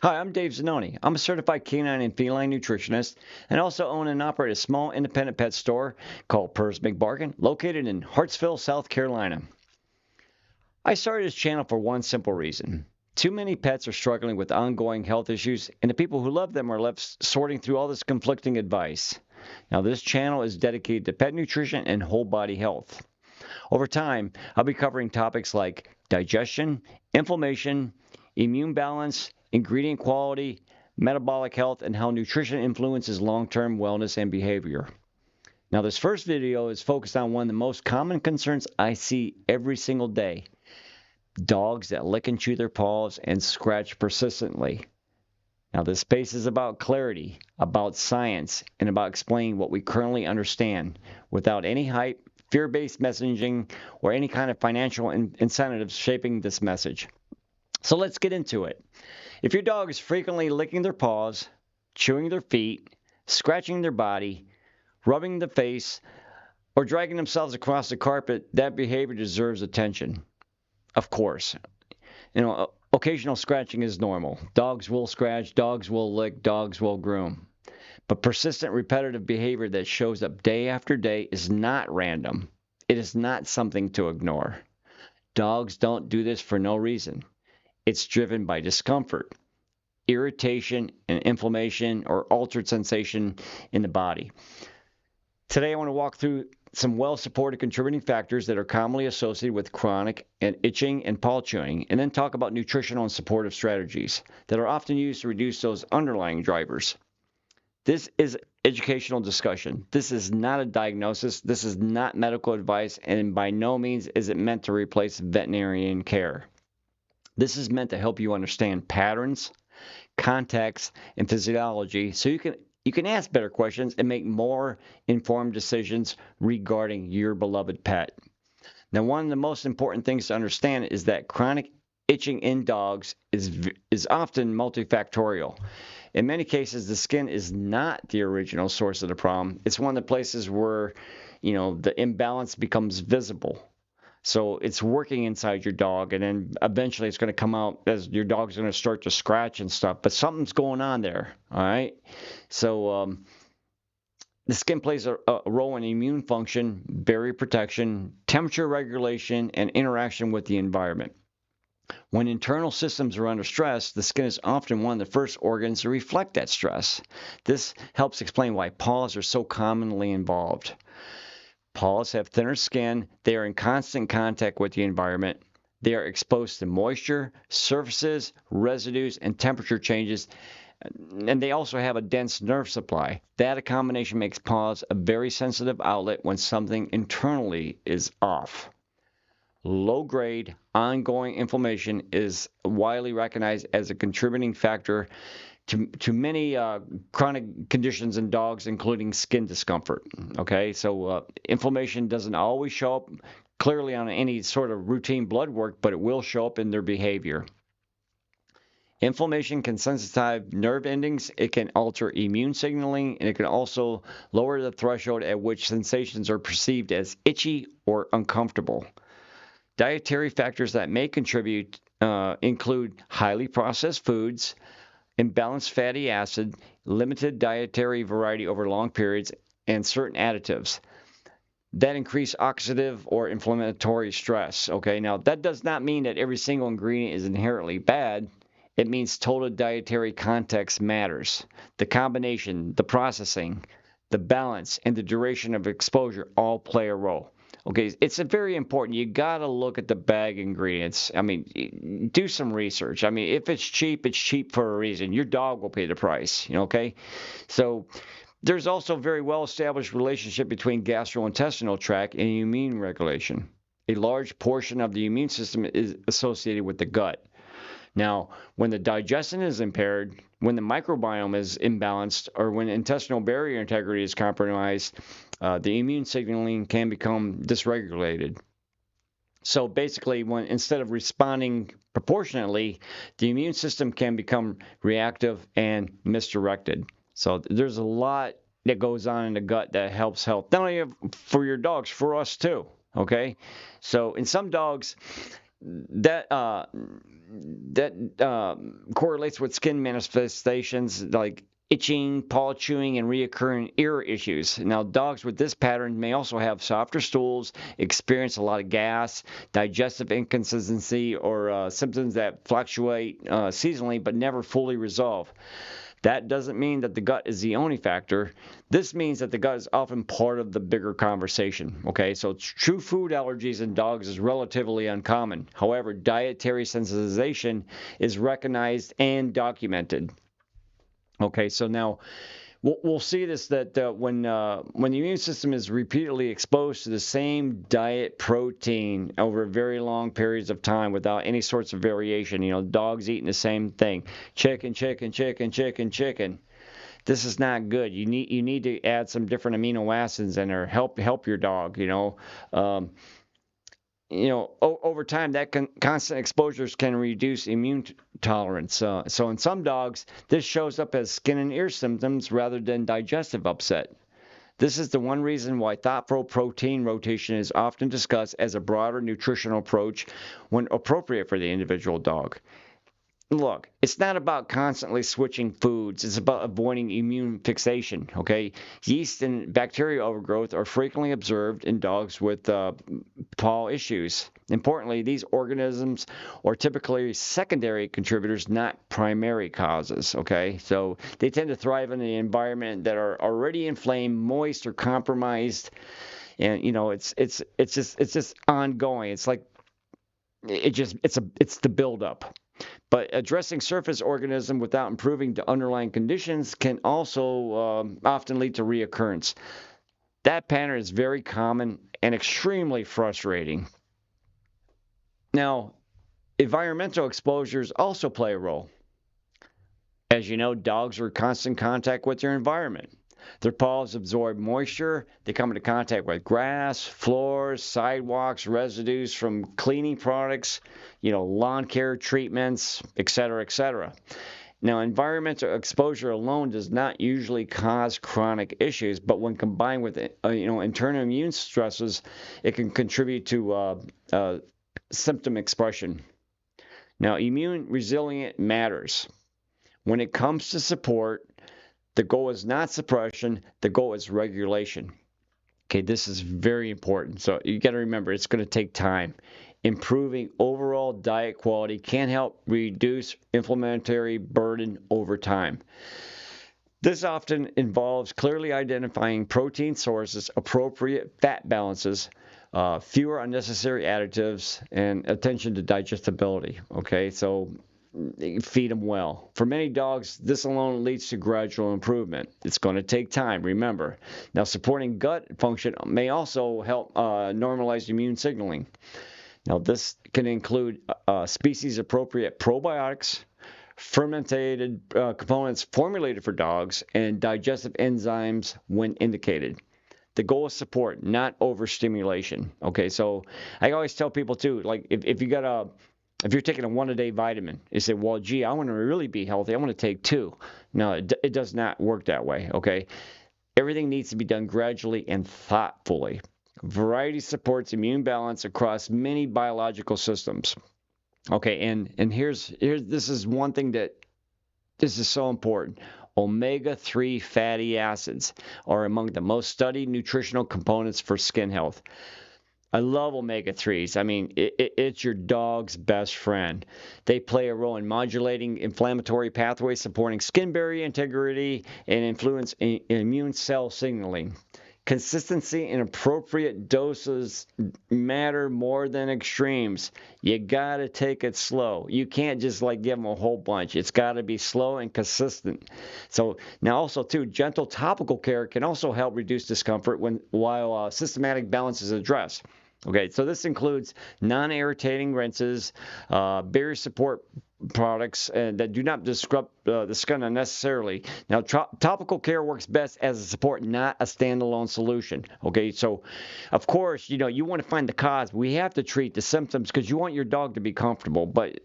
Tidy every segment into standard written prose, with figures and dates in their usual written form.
Hi, I'm Dave Zanoni. I'm a certified canine and feline nutritionist and also own and operate a small independent pet store called Purrs McBargain, located in Hartsville, South Carolina. I started this channel for one simple reason. Too many pets are struggling with ongoing health issues, and the people who love them are left sorting through all this conflicting advice. Now, this channel is dedicated to pet nutrition and whole body health. Over time, I'll be covering topics like digestion, inflammation, immune balance, ingredient quality, metabolic health, and how nutrition influences long-term wellness and behavior. Now, this first video is focused on one of the most common concerns I see every single day: dogs that lick and chew their paws and scratch persistently. Now, this space is about clarity, about science, and about explaining what we currently understand without any hype, fear-based messaging, or any kind of financial incentives shaping this message. So let's get into it. If your dog is frequently licking their paws, chewing their feet, scratching their body, rubbing the face, or dragging themselves across the carpet, that behavior deserves attention. Of course, occasional scratching is normal. Dogs will scratch, dogs will lick, dogs will groom. But persistent repetitive behavior that shows up day after day is not random. It is not something to ignore. Dogs don't do this for no reason. It's driven by discomfort, irritation, and inflammation or altered sensation in the body. Today I want to walk through some well-supported contributing factors that are commonly associated with chronic and itching and paw chewing, and then talk about nutritional and supportive strategies that are often used to reduce those underlying drivers. This is educational discussion. This is not a diagnosis. This is not medical advice, and by no means is it meant to replace veterinarian care. This is meant to help you understand patterns, context, and physiology so you can ask better questions and make more informed decisions regarding your beloved pet. Now, one of the most important things to understand is that chronic itching in dogs is often multifactorial. In many cases, the skin is not the original source of the problem. It's one of the places where, the imbalance becomes visible. So it's working inside your dog, and then eventually it's going to come out as your dog's going to start to scratch and stuff. But something's going on there, all right? So the skin plays a role in immune function, barrier protection, temperature regulation, and interaction with the environment. When internal systems are under stress, the skin is often one of the first organs to reflect that stress. This helps explain why paws are so commonly involved. Paws have thinner skin. They are in constant contact with the environment. They are exposed to moisture, surfaces, residues, and temperature changes. And they also have a dense nerve supply. That combination makes paws a very sensitive outlet when something internally is off. Low-grade, ongoing inflammation is widely recognized as a contributing factor to many chronic conditions in dogs, including skin discomfort. Okay, so inflammation doesn't always show up clearly on any sort of routine blood work, but it will show up in their behavior. Inflammation can sensitize nerve endings, it can alter immune signaling, and it can also lower the threshold at which sensations are perceived as itchy or uncomfortable. Dietary factors that may contribute include highly processed foods, imbalanced fatty acid, limited dietary variety over long periods, and certain additives that increase oxidative or inflammatory stress. Okay, now that does not mean that every single ingredient is inherently bad. It means total dietary context matters. The combination, the processing, the balance, and the duration of exposure all play a role. Okay, it's very important. You got to look at the bag ingredients. I mean, do some research. I mean, if it's cheap for a reason. Your dog will pay the price, okay? So there's also a very well-established relationship between gastrointestinal tract and immune regulation. A large portion of the immune system is associated with the gut. Now, when the digestion is impaired, when the microbiome is imbalanced, or when intestinal barrier integrity is compromised, the immune signaling can become dysregulated. So basically, instead of responding proportionately, the immune system can become reactive and misdirected. So there's a lot that goes on in the gut that helps health, not only for your dogs, for us too. Okay, so in some dogs, that correlates with skin manifestations like itching, paw chewing, and reoccurring ear issues. Now, dogs with this pattern may also have softer stools, experience a lot of gas, digestive inconsistency, or symptoms that fluctuate seasonally but never fully resolve. That doesn't mean that the gut is the only factor. This means that the gut is often part of the bigger conversation. Okay, so true food allergies in dogs is relatively uncommon. However, dietary sensitization is recognized and documented. Okay, so now we'll see this that when the immune system is repeatedly exposed to the same diet protein over very long periods of time without any sorts of variation, dogs eating the same thing, chicken, chicken, chicken, chicken, chicken. This is not good. You need to add some different amino acids in there. Help your dog. Over time, that constant exposures can reduce immune tolerance. So in some dogs, this shows up as skin and ear symptoms rather than digestive upset. This is the one reason why thoughtful protein rotation is often discussed as a broader nutritional approach when appropriate for the individual dog. Look, it's not about constantly switching foods. It's about avoiding immune fixation, okay? Yeast and bacterial overgrowth are frequently observed in dogs with paw issues. Importantly, these organisms are typically secondary contributors, not primary causes, okay? So they tend to thrive in an environment that are already inflamed, moist, or compromised. And, it's just ongoing. It's like it's the buildup. But addressing surface organism without improving the underlying conditions can also often lead to reoccurrence. That pattern is very common and extremely frustrating. Now, environmental exposures also play a role. As you know, dogs are in constant contact with their environment. Their paws absorb moisture. They come into contact with grass, floors, sidewalks, residues from cleaning products, lawn care treatments, etc., etc. Now, environmental exposure alone does not usually cause chronic issues, but when combined with internal immune stresses, it can contribute to symptom expression. Now, immune resilience matters. When it comes to support, the goal is not suppression, the goal is regulation. Okay, this is very important. So you got to remember, it's going to take time. Improving overall diet quality can help reduce inflammatory burden over time. This often involves clearly identifying protein sources, appropriate fat balances, fewer unnecessary additives, and attention to digestibility. Okay, so feed them well. For many dogs, this alone leads to gradual improvement. It's going to take time, remember. Now, supporting gut function may also help normalize immune signaling. Now, this can include species-appropriate probiotics, fermented components formulated for dogs, and digestive enzymes when indicated. The goal is support, not overstimulation. Okay, so I always tell people too, like if you're taking a one-a-day vitamin, you say, well, gee, I want to really be healthy. I want to take 2. No, it does not work that way, okay? Everything needs to be done gradually and thoughtfully. Variety supports immune balance across many biological systems. Okay, and here's this is one thing that this is so important. Omega-3 fatty acids are among the most studied nutritional components for skin health. I love omega-3s. I mean, it's your dog's best friend. They play a role in modulating inflammatory pathways, supporting skin barrier integrity, and influence immune cell signaling. Consistency and appropriate doses matter more than extremes. You got to take it slow. You can't just give them a whole bunch. It's got to be slow and consistent. So now also too, gentle topical care can also help reduce discomfort while systematic balance is addressed. Okay, so this includes non-irritating rinses, barrier support products that do not disrupt the skin unnecessarily. Now, topical care works best as a support, not a standalone solution. Okay, so of course, you want to find the cause. We have to treat the symptoms because you want your dog to be comfortable, but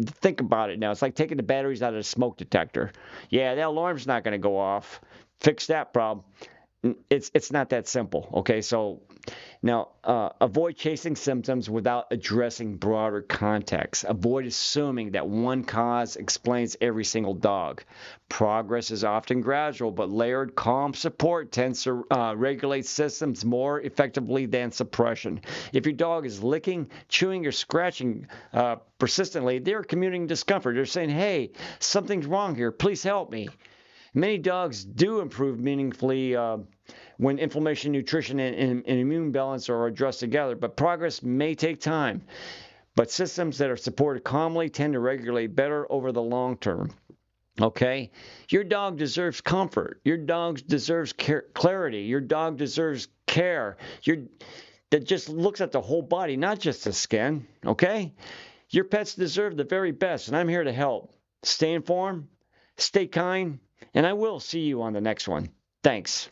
think about it now. It's like taking the batteries out of a smoke detector. Yeah, the alarm's not going to go off. Fix that problem. It's not that simple. Okay, so Now, avoid chasing symptoms without addressing broader context. Avoid assuming that one cause explains every single dog. Progress is often gradual, but layered, calm support tends to regulate systems more effectively than suppression. If your dog is licking, chewing, or scratching persistently, they're communicating discomfort. They're saying, hey, something's wrong here. Please help me. Many dogs do improve meaningfully when inflammation, nutrition, and immune balance are addressed together, but progress may take time. But systems that are supported calmly tend to regulate better over the long term. Okay? Your dog deserves comfort. Your dog deserves clarity. Your dog deserves care. That just looks at the whole body, not just the skin. Okay? Your pets deserve the very best, and I'm here to help. Stay informed, stay kind, and I will see you on the next one. Thanks.